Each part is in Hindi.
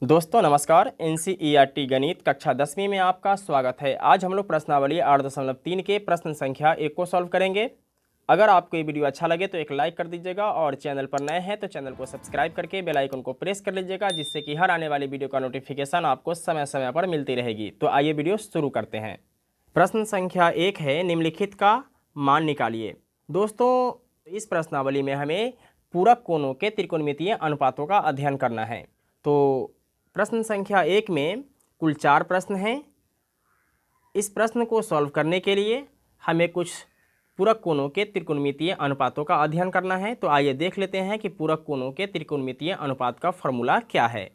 दोस्तों नमस्कार। NCERT गणित कक्षा 10वीं में आपका स्वागत है। आज हम लोग प्रश्नावली 8.3 के प्रश्न संख्या 1 को सॉल्व करेंगे। अगर आपको ये वीडियो अच्छा लगे तो एक लाइक कर दीजिएगा और चैनल पर नए हैं तो चैनल को सब्सक्राइब करके बेल आइकन को प्रेस कर लीजिएगा, जिससे कि हर आने वाली वीडियो का नोटिफिकेशन आपको समय समय पर मिलती रहेगी। तो आइए वीडियो शुरू करते हैं। प्रश्न संख्या 1 है, निम्नलिखित का मान निकालिए। दोस्तों इस प्रश्नावली में हमें पूरक कोणों के त्रिकोणमितीय अनुपातों का अध्ययन करना है। तो प्रश्न संख्या 1 में कुल 4 प्रश्न हैं। इस प्रश्न को सॉल्व करने के लिए हमें कुछ पूरक कोणों के त्रिकोणमितीय अनुपातों का अध्ययन करना है। तो आइए देख लेते हैं कि पूरक कोणों के त्रिकोणमितीय अनुपात का फॉर्मूला क्या है।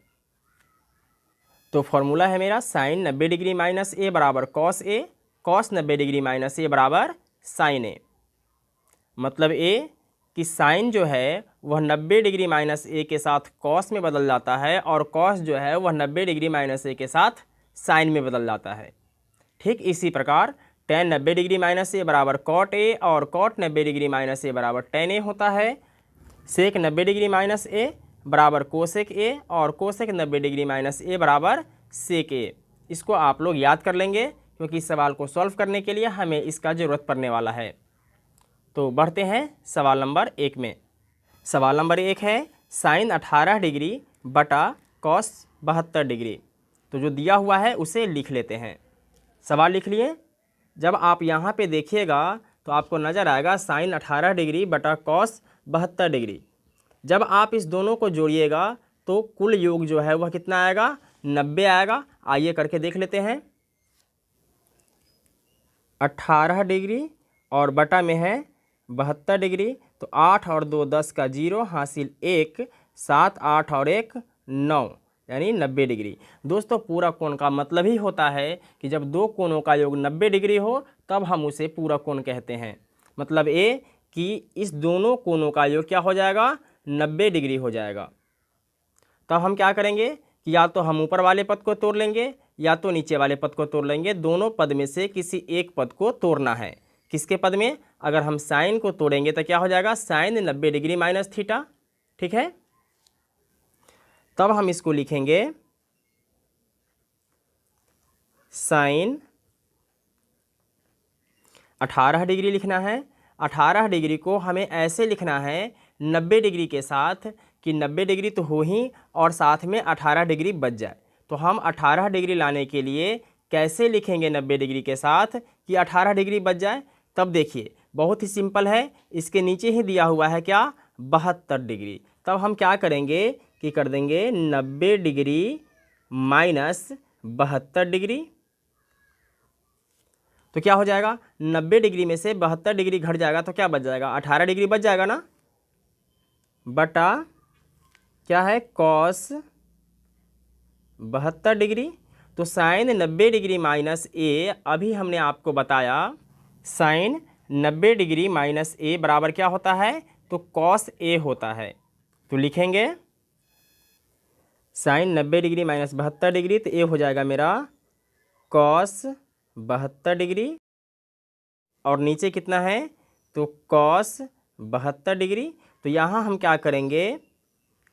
तो फॉर्मूला है मेरा साइन 90 डिग्री माइनस ए बराबर cos A, cos 90 degree minus ए बराबर साइन ए। मतलब ए कि साइन जो है वह 90 डिग्री माइनस ए के साथ कॉस में बदल जाता है और कॉस जो है वह 90 डिग्री माइनस ए के साथ साइन में बदल जाता है। ठीक इसी प्रकार टेन 90 डिग्री माइनस ए बराबर कॉट ए और कॉट 90 डिग्री माइनस ए बराबर टेन ए होता है। सेक 90 डिग्री माइनस ए बराबर कोसेक ए और कोसेक 90 डिग्री माइनस ए बराबर सेक ए। इसको आप लोग याद कर लेंगे क्योंकि इस सवाल को सॉल्व करने के लिए हमें इसका ज़रूरत पड़ने वाला है। तो बढ़ते हैं सवाल नंबर 1 में। सवाल नंबर 1 है साइन 18 डिग्री बटा कॉस 72 डिग्री। तो जो दिया हुआ है उसे लिख लेते हैं। सवाल लिख लिए। जब आप यहाँ पे देखिएगा तो आपको नज़र आएगा साइन 18 डिग्री बटा कॉस 72 डिग्री। जब आप इस दोनों को जोड़िएगा तो कुल योग जो है वह कितना आएगा, 90 आएगा। आइए करके देख लेते हैं। 18 डिग्री और बटा में है 72 डिग्री, तो 8 और 2 10 का 0 हासिल 1, 7 8 और 1 9 यानी 90 डिग्री। दोस्तों पूरक कोण का मतलब ही होता है कि जब दो कोणों का योग 90 डिग्री हो तब हम उसे पूरक कोण कहते हैं। मतलब ए कि इस दोनों कोणों का योग क्या हो जाएगा, 90 डिग्री हो जाएगा। तब हम क्या करेंगे कि या तो हम ऊपर वाले पद को तोड़ लेंगे या तो नीचे वाले पद को तोड़ लेंगे। दोनों पद में से किसी एक पद को तोड़ना है। किसके पद में? अगर हम साइन को तोड़ेंगे तो क्या हो जाएगा, साइन 90 डिग्री माइनस थीटा। ठीक है, तब हम इसको लिखेंगे साइन 18 डिग्री लिखना है। 18 डिग्री को हमें ऐसे लिखना है 90 डिग्री के साथ कि 90 डिग्री तो हो ही और साथ में 18 डिग्री बच जाए। तो हम 18 डिग्री लाने के लिए कैसे लिखेंगे 90 डिग्री के साथ कि 18 डिग्री बच जाए? तब देखिए बहुत ही सिंपल है। इसके नीचे ही दिया हुआ है क्या, 72 डिग्री। तब हम क्या करेंगे कि कर देंगे 90 डिग्री माइनस 72 डिग्री। तो क्या हो जाएगा, 90 डिग्री में से 72 डिग्री घट जाएगा तो क्या बच जाएगा, 18 डिग्री बच जाएगा ना, बटा क्या है कॉस 72 डिग्री। तो साइन 90 डिग्री माइनस ए, अभी हमने आपको बताया साइन 90 डिग्री माइनस ए बराबर क्या होता है, तो कॉस ए होता है। तो लिखेंगे साइन 90 डिग्री माइनस 72 डिग्री, तो ए हो जाएगा मेरा कॉस 72 डिग्री और नीचे कितना है, तो कॉस 72 डिग्री। तो यहाँ हम क्या करेंगे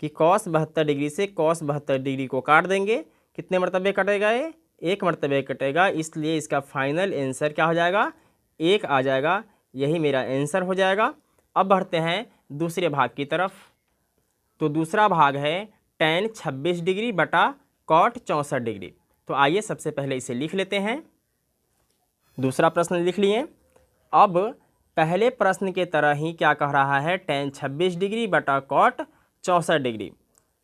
कि कॉस 72 डिग्री से कॉस 72 डिग्री को काट देंगे। कितने मरतबे कटेगा ये, एक मरतबे कटेगा, इसलिए इसका फाइनल आंसर क्या हो जाएगा, 1 आ जाएगा। यही मेरा आंसर हो जाएगा। अब बढ़ते हैं दूसरे भाग की तरफ। तो दूसरा भाग है टेन 26 डिग्री बटा कॉट 64 डिग्री। तो आइए सबसे पहले इसे लिख लेते हैं। दूसरा प्रश्न लिख लिए। अब पहले प्रश्न के तरह ही क्या कह रहा है, टेन 26 डिग्री बटा कॉट 64 डिग्री।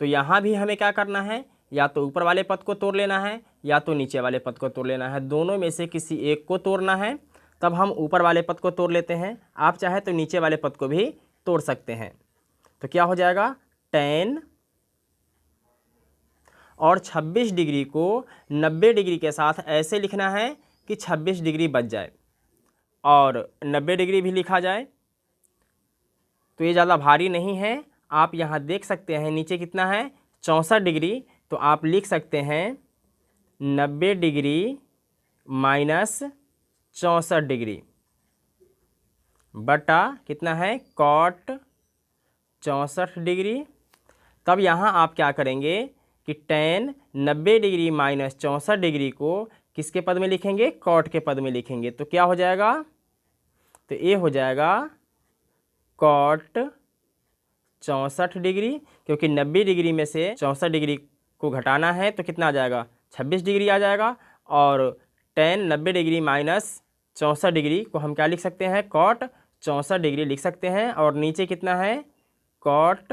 तो यहाँ भी हमें क्या करना है, या तो ऊपर वाले पद को तोड़ लेना है या तो नीचे वाले पद को तोड़ लेना है। दोनों में से किसी एक को तोड़ना है। तब हम ऊपर वाले पद को तोड़ लेते हैं। आप चाहे तो नीचे वाले पद को भी तोड़ सकते हैं। तो क्या हो जाएगा, टेन और 26 डिग्री को 90 डिग्री के साथ ऐसे लिखना है कि 26 डिग्री बच जाए और 90 डिग्री भी लिखा जाए। तो ये ज़्यादा भारी नहीं है। आप यहाँ देख सकते हैं नीचे कितना है, 64 डिग्री। तो आप लिख सकते हैं 90 डिग्री माइनस 64 डिग्री बटा कितना है, कॉट 64 डिग्री। तब यहाँ आप क्या करेंगे कि tan 90 डिग्री माइनस 64 डिग्री को किसके पद में लिखेंगे, कॉट के पद में लिखेंगे। तो क्या हो जाएगा, तो ये हो जाएगा कॉट 64 डिग्री, क्योंकि 90 डिग्री में से 64 डिग्री को घटाना है तो कितना आ जाएगा, 26 डिग्री आ जाएगा। और tan 90 डिग्री माइनस 64 डिग्री को हम क्या लिख सकते हैं, कॉट 64 डिग्री लिख सकते हैं। और नीचे कितना है, कॉट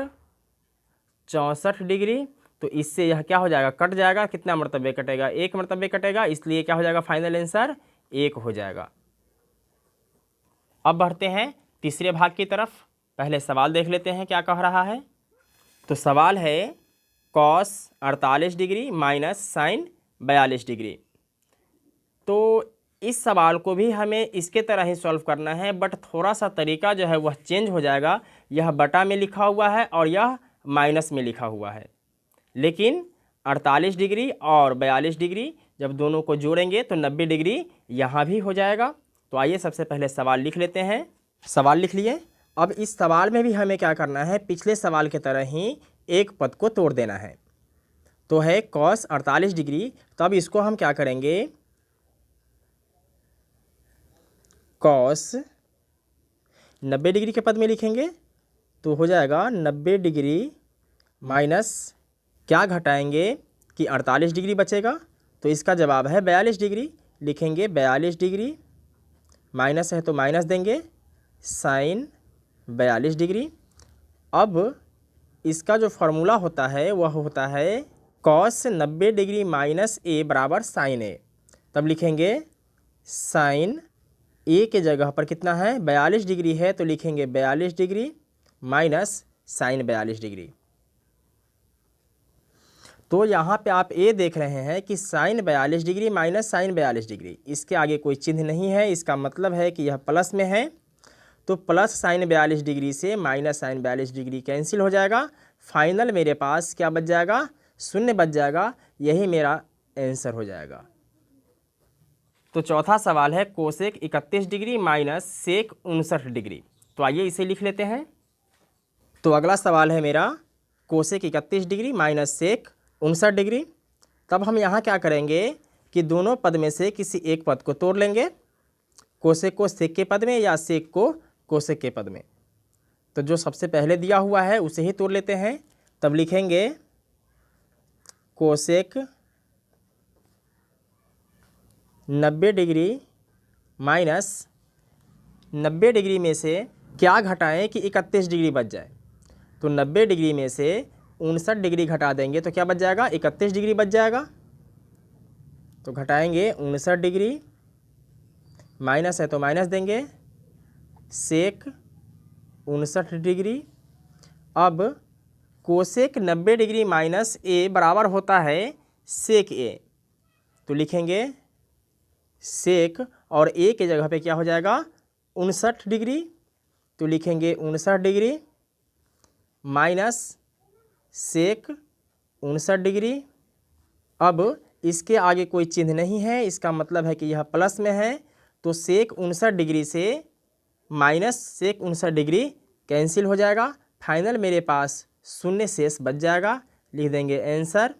64 डिग्री। तो इससे यह क्या हो जाएगा, कट जाएगा, कितना मरतबे कटेगा, एक मरतबे कटेगा, इसलिए क्या हो जाएगा, फाइनल आंसर 1 हो जाएगा। अब बढ़ते हैं तीसरे भाग की तरफ। पहले सवाल देख लेते हैं क्या कह रहा है। तो सवाल है cos 48 degree minus sine 42 degree. तो इस सवाल को भी हमें इसके तरह ही सॉल्व करना है, बट थोड़ा सा तरीका जो है वह चेंज हो जाएगा। यह बटा में लिखा हुआ है और यह माइनस में लिखा हुआ है, लेकिन 48 डिग्री और 42 डिग्री जब दोनों को जोड़ेंगे तो 90 डिग्री यहाँ भी हो जाएगा। तो आइए सबसे पहले सवाल लिख लेते हैं। सवाल लिख लिए। अब इस सवाल में भी हमें क्या करना है, पिछले सवाल की तरह ही एक पद को तोड़ देना है। तो है कॉस 48 डिग्री, तो अब इसको हम क्या करेंगे, कॉस 90 डिग्री के पद में लिखेंगे। तो हो जाएगा 90 डिग्री माइनस क्या घटाएंगे कि 48 डिग्री बचेगा, तो इसका जवाब है 42 डिग्री। लिखेंगे 42 डिग्री, माइनस है तो माइनस देंगे, साइन 42 डिग्री। अब इसका जो फॉर्मूला होता है वह होता है कॉस 90 डिग्री माइनस ए बराबर साइन ए। तब लिखेंगे साइन ए के जगह पर कितना है, 42 डिग्री है, तो लिखेंगे 42 डिग्री माइनस साइन 42 डिग्री। तो यहाँ पे आप ये देख रहे हैं कि sine 42 degree minus sine 42 degree, इसके आगे कोई चिन्ह नहीं है, इसका मतलब है कि यह प्लस में है। तो प्लस साइन 42 डिग्री से माइनस साइन 42 डिग्री कैंसिल हो जाएगा। फाइनल मेरे पास क्या बच जाएगा, 0 बच जाएगा। यही मेरा आंसर हो जाएगा। तो चौथा सवाल है cosec 31 degree minus sec 59 degree. तो आइए इसे लिख लेते हैं। तो अगला सवाल है मेरा cosec 31 degree minus sec 59 degree. तब हम यहाँ क्या करेंगे कि दोनों पद में से किसी एक पद को तोड़ लेंगे, कोसेक को सेक के पद में या सेक को कोसेक के पद में। तो जो सबसे पहले दिया हुआ है उसे ही तोड़ लेते हैं। तब लिखेंगे कोसेक 90 डिग्री माइनस 90 डिग्री में से क्या घटाएं कि 31 डिग्री बच जाए। तो 90 डिग्री में से 59 डिग्री घटा देंगे तो क्या बच जाएगा, 31 डिग्री बच जाएगा। तो घटाएंगे 59 डिग्री, माइनस है तो माइनस देंगे, सेक 59 डिग्री। अब कोसेक 90 डिग्री माइनस ए बराबर होता है सेक ए। तो लिखेंगे सेक और ए के जगह पे क्या हो जाएगा, 59 डिग्री। तो लिखेंगे 59 डिग्री माइनस सेक 59 डिग्री। अब इसके आगे कोई चिन्ह नहीं है, इसका मतलब है कि यह प्लस में है। तो सेक 59 डिग्री से माइनस सेक 59 डिग्री कैंसिल हो जाएगा। फाइनल मेरे पास 0 शेष बच जाएगा। लिख देंगे आंसर।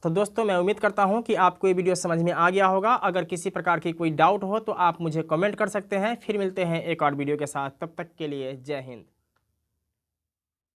तो दोस्तों मैं उम्मीद करता हूं कि आपको ये वीडियो समझ में आ गया होगा। अगर किसी प्रकार की कोई डाउट हो तो आप मुझे कमेंट कर सकते हैं। फिर मिलते हैं एक और वीडियो के साथ, तब तक के लिए जय हिंद।